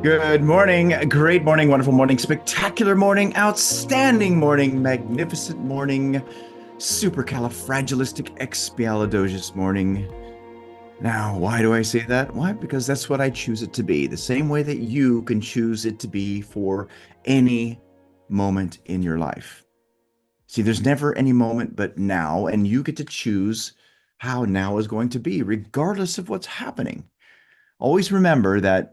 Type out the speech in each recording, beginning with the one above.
Good morning, great morning, wonderful morning, spectacular morning, outstanding morning, magnificent morning, supercalifragilisticexpialidocious morning. Now, why do I say that? Why? Because that's what I choose it to be. The same way that you can choose it to be for any moment in your life. See, there's never any moment but now, and you get to choose how now is going to be, regardless of what's happening. Always remember that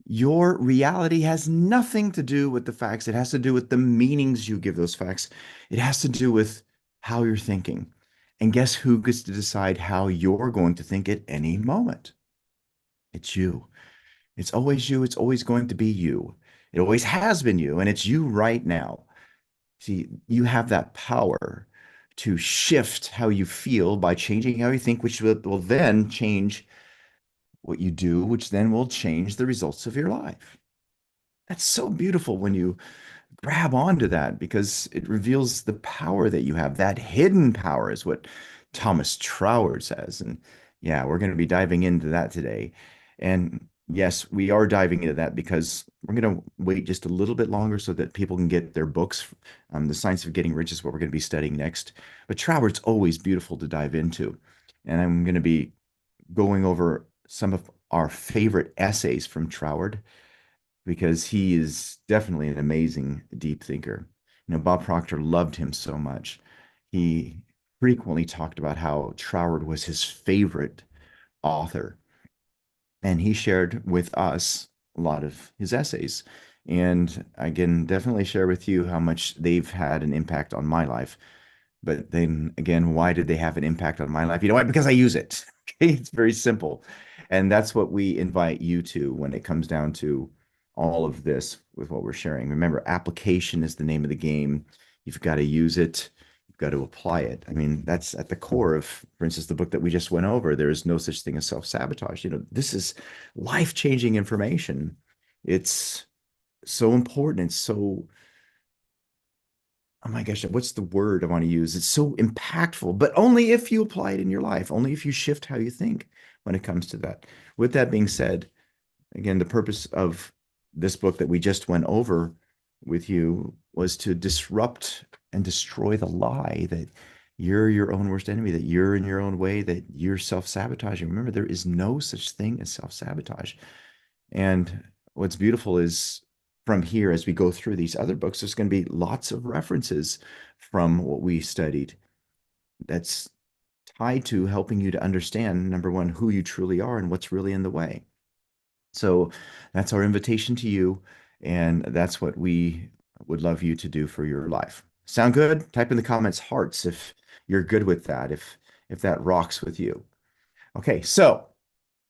your reality has nothing to do with the facts. It has to do with the meanings you give those facts. It has to do with how you're thinking. And guess who gets to decide how you're going to think at any moment? It's you. It's always you. It's always going to be you. It always has been you, and it's you right now. See, you have that power to shift how you feel by changing how you think, which will then change what you do, which then will change the results of your life. That's so beautiful when you grab onto that because it reveals the power that you have. That hidden power is what Thomas Troward says. And yeah, we're going to be diving into that today. And yes, we are diving into that because we're going to wait just a little bit longer so that people can get their books. The Science of Getting Rich is what we're going to be studying next. But Troward's always beautiful to dive into. And I'm going to be going over some of our favorite essays from Troward because he is definitely an amazing deep thinker. Bob Proctor loved him so much. He frequently talked about how Troward was his favorite author, and he shared with us a lot of his essays. And I can definitely share with you how much they've had an impact on my life. But then again, why did they have an impact on my life? You know why? Because I use it. Okay, it's very simple. And that's what we invite you to when it comes down to all of this with what we're sharing. Remember, application is the name of the game. You've got to use it. You've got to apply it. I mean, that's at the core of, for instance, the book that we just went over. There is no such thing as self-sabotage. This is life-changing information. It's so important. It's so, oh my gosh, what's the word I want to use? It's so impactful, but only if you apply it in your life, only if you shift how you think when it comes to that. With that being said, again, the purpose of this book that we just went over with you was to disrupt and destroy the lie that you're your own worst enemy, that you're in your own way, that you're self-sabotaging. Remember, there is no such thing as self-sabotage. And what's beautiful is from here, as we go through these other books, there's going to be lots of references from what we studied that's tied to helping you to understand, number one, who you truly are and what's really in the way. So that's our invitation to you. And that's what we would love you to do for your life. Sound good? Type in the comments hearts if you're good with that, if that rocks with you. Okay, so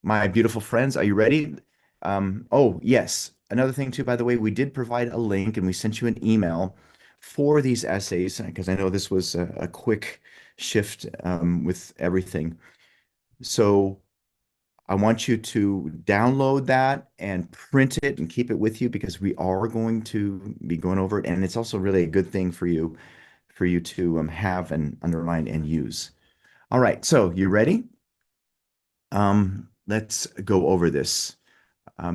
my beautiful friends, are you ready? Oh, yes. Another thing too, by the way, we did provide a link and we sent you an email for these essays because I know this was a quick shift with everything. So I want you to download that and print it and keep it with you because we are going to be going over it. And it's also really a good thing for you to have and underline and use. All right, so you ready? Let's go over this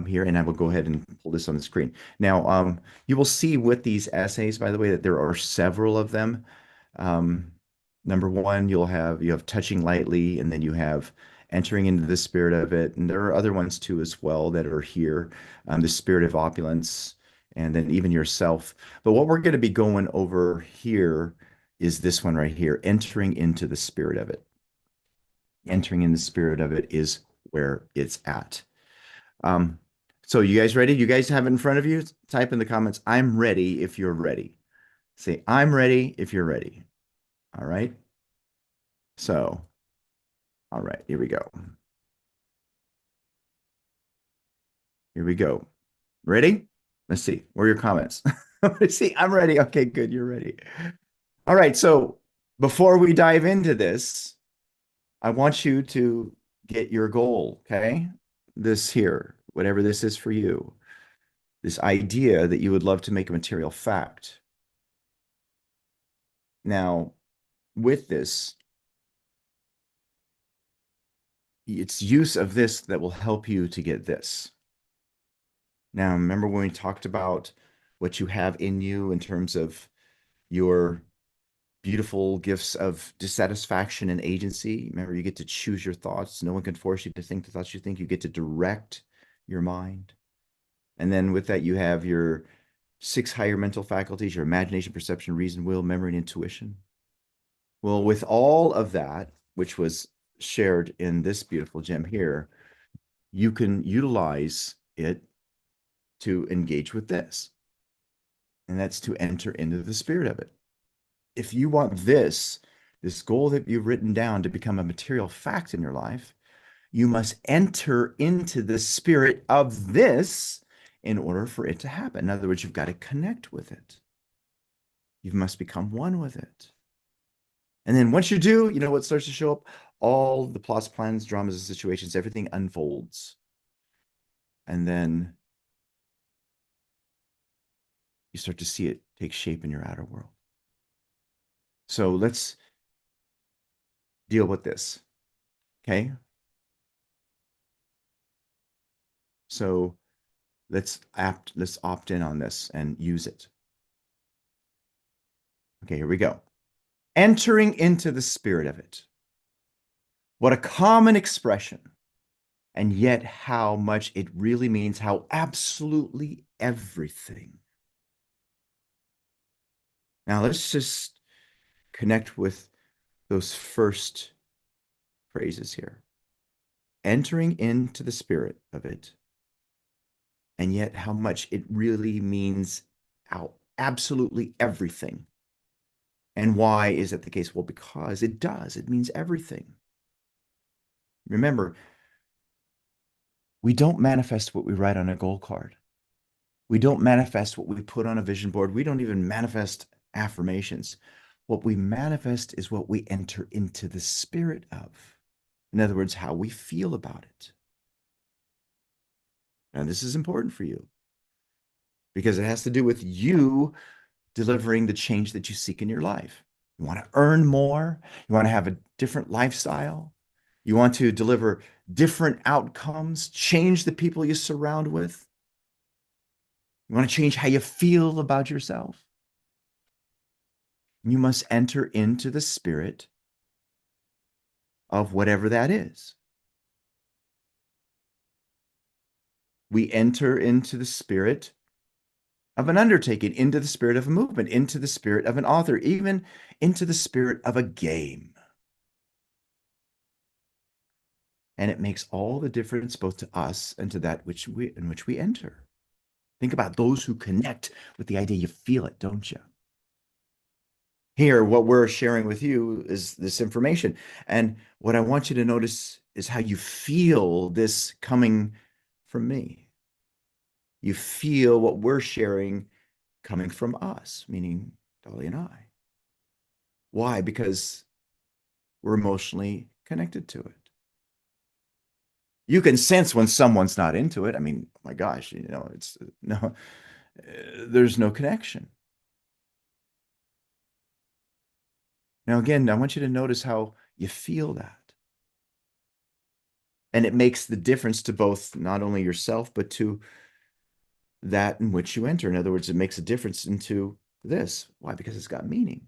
here, and I will go ahead and pull this on the screen. Now, you will see with these essays, by the way, that there are several of them. Um, Number one, you have touching lightly, and then you have entering into the spirit of it, and there are other ones too as well that are here. The spirit of opulence, and then even yourself. But what we're going to be going over here is this one right here, entering into the spirit of it. Entering in the spirit of it is where it's at. Um, so you guys ready? You guys have it in front of you? Type in the comments, I'm ready if you're ready. Say, I'm ready if you're ready. All right. So, all right, here we go. Here we go. Ready? Let's see. Where are your comments? Let's see. I'm ready. Okay, good. You're ready. All right. So before we dive into this, I want you to get your goal. Okay. This here, whatever this is for you, this idea that you would love to make a material fact. Now, with this, it's use of this that will help you to get this. Now, remember when we talked about what you have in you in terms of your beautiful gifts of dissatisfaction and agency? Remember, you get to choose your thoughts. No one can force you to think the thoughts you think. You get to direct your mind. And then with that, you have your six higher mental faculties, your imagination, perception, reason, will, memory, and intuition. Well, with all of that, which was shared in this beautiful gem here, you can utilize it to engage with this. And that's to enter into the spirit of it. If you want this goal that you've written down to become a material fact in your life, you must enter into the spirit of this in order for it to happen. In other words, you've got to connect with it. You must become one with it. And then once you do, you know what starts to show up? All the plots, plans, dramas, and situations, everything unfolds. And then you start to see it take shape in your outer world. So let's deal with this. Okay. So let's opt in on this and use it. Okay, here we go. Entering into the spirit of it. What a common expression, and yet how much it really means, how absolutely everything. Now let's just connect with those first phrases here. Entering into the spirit of it, and yet how much it really means, how absolutely everything. And why is that the case? Well, because it does. It means everything. Remember, we don't manifest what we write on a goal card. We don't manifest what we put on a vision board. We don't even manifest affirmations. What we manifest is what we enter into the spirit of. In other words, how we feel about it. And this is important for you because it has to do with you delivering the change that you seek in your life. You want to earn more. You want to have a different lifestyle. You want to deliver different outcomes, change the people you surround with. You want to change how you feel about yourself. You must enter into the spirit of whatever that is. We enter into the spirit of an undertaking, into the spirit of a movement, into the spirit of an author, even into the spirit of a game. And it makes all the difference both to us and to that in which we enter. Think about those who connect with the idea. You feel it, don't you? Here, what we're sharing with you is this information. And what I want you to notice is how you feel this coming from me. You feel what we're sharing coming from us, meaning Dolly and I. Why? Because we're emotionally connected to it. You can sense when someone's not into it. I mean, oh my gosh, it's no, there's no connection. Now, again, I want you to notice how you feel that. And it makes the difference to both not only yourself, but to that in which you enter. In other words, it makes a difference into this. Why? Because it's got meaning.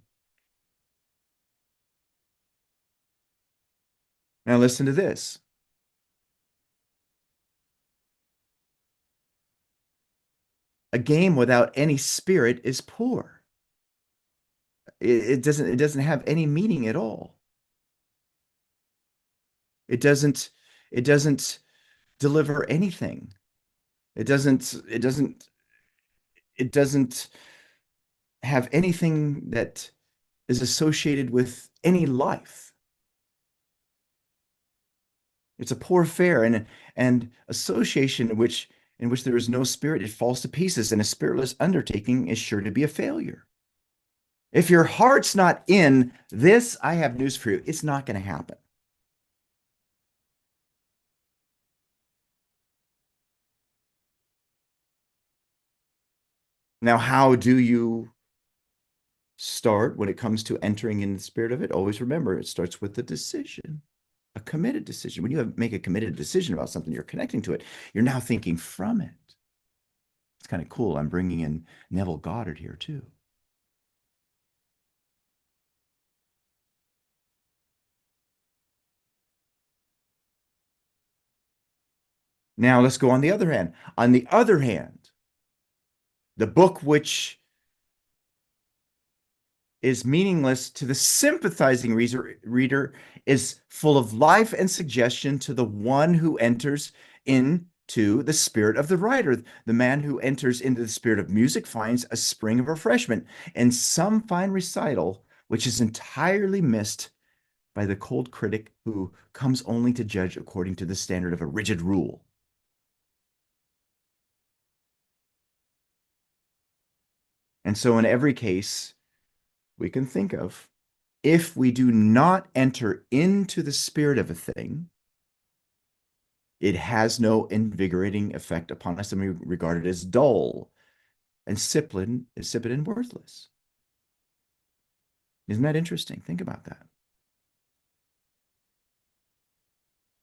Now, listen to this. A game without any spirit is poor. It doesn't have any meaning at all. It doesn't deliver anything. It doesn't have anything that is associated with any life. It's a poor fare, and association in which there is no spirit, it falls to pieces, and a spiritless undertaking is sure to be a failure. If your heart's not in this, I have news for you. It's not going to happen. Now, how do you start when it comes to entering in the spirit of it? Always remember, it starts with a decision, a committed decision. When you make a committed decision about something, you're connecting to it. You're now thinking from it. It's kind of cool. I'm bringing in Neville Goddard here too. Now let's go on the other hand. On the other hand, the book which is meaningless to the sympathizing reader is full of life and suggestion to the one who enters into the spirit of the writer. The man who enters into the spirit of music finds a spring of refreshment and some fine recital, which is entirely missed by the cold critic who comes only to judge according to the standard of a rigid rule. And so, in every case we can think of, if we do not enter into the spirit of a thing, it has no invigorating effect upon us, and we regard it as dull and insipid and worthless. Isn't that interesting? Think about that.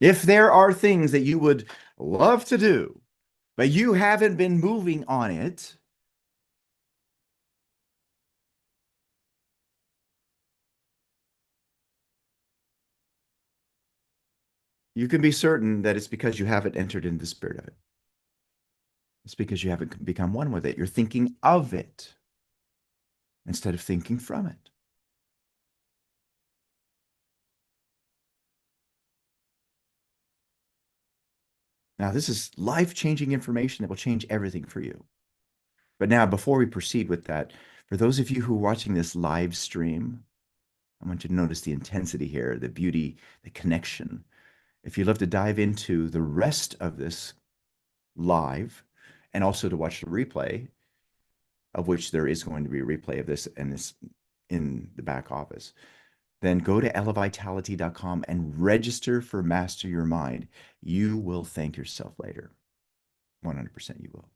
If there are things that you would love to do, but you haven't been moving on it, you can be certain that it's because you haven't entered into the spirit of it. It's because you haven't become one with it. You're thinking of it instead of thinking from it. Now, this is life-changing information that will change everything for you. But now, before we proceed with that, for those of you who are watching this live stream, I want you to notice the intensity here, the beauty, the connection. If you'd love to dive into the rest of this live and also to watch the replay, of which there is going to be a replay of this and this in the back office, then go to elevitality.com and register for Master Your Mind. You will thank yourself later. 100% you will.